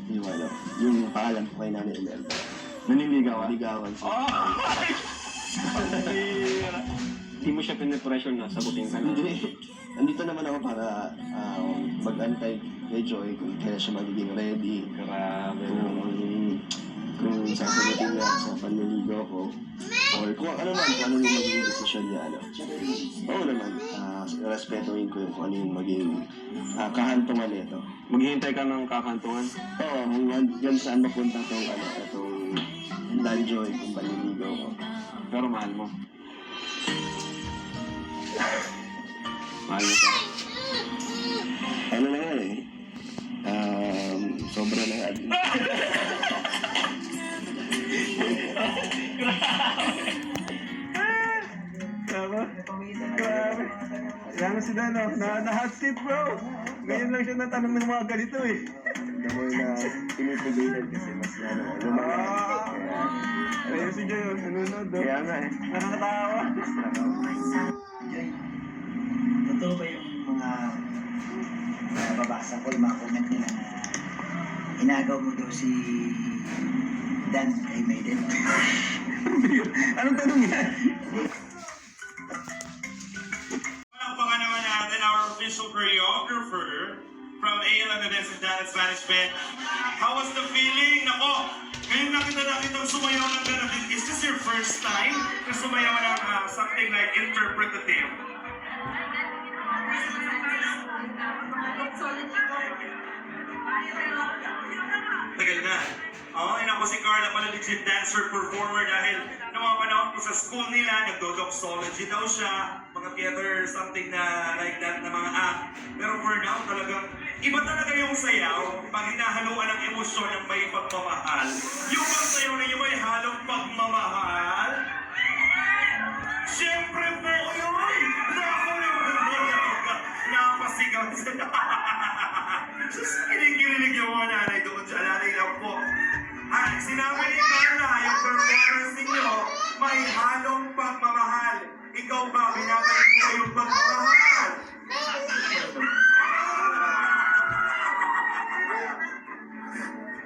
Yung ano, yung paalam ko kay Nanay Imelda. Naniligawan siya. Hindi mo siya pinipressure na sagutin ka na. Hindi. Andito naman ako para mag-antay kay Joy kung kailan siya magiging ready. Grabe. Kung sasagutin niya sa panliligaw ko. Or kung ano man, kung ano yung magiging desisyon niya. Oo naman, respetuhin ko yung kung ano yung magiging kahantungan nito. Maghihintay ka ng kakantungan? Oo, hanggang saan mapunta itong Dan Joy kung panliligaw ko. Pero mahal mo. Mahal mo siya. Ano na nga eh. Sobra na nga. Tama? Grabe. Yan si Dano. Na-hot seat, bro. Ngayon lang siya natanong ng mga ganito eh. Damoy na pinitigilan kasi mas lumalang. Ayun si Joy, nanonood. Kaya nga eh. Nakakatawa. Joy, totoo ba yung mga nababasa ko, yung mga comment nila na inagaw mo daw si Dan kay Maiden? Anong tanong yan? Palakpakan naman natin our official choreographer from AL and the Desert Dance Management. How was the feeling? Nako, ngayon nakita ang sumayaw ng gano'n. Is this your first time na sumayaw ng something like interpretative? Tagal na. Oo, ako si Carla pala legit dancer performer dahil noong mga panahon ko sa school nila, nagdo-doxology daw siya, mga theater, something na like that na mga act. Pero for now, talagang iba talaga yung sayaw pag hinahaluan ng emosyon ng may pagmamahal. Yung bang sayaw ninyo may halong pagmamahal? Siyempre po yun! Napasigaw sila. Sus, kinikilig yung mga nanay doon sa nanay lang po. At sinabi ni Carla, yung performance ninyo, may halong pagmamahal. Ikaw ba, binabalik mo yung pagmamahal?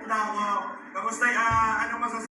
Nako, kamusta, ano masasabi?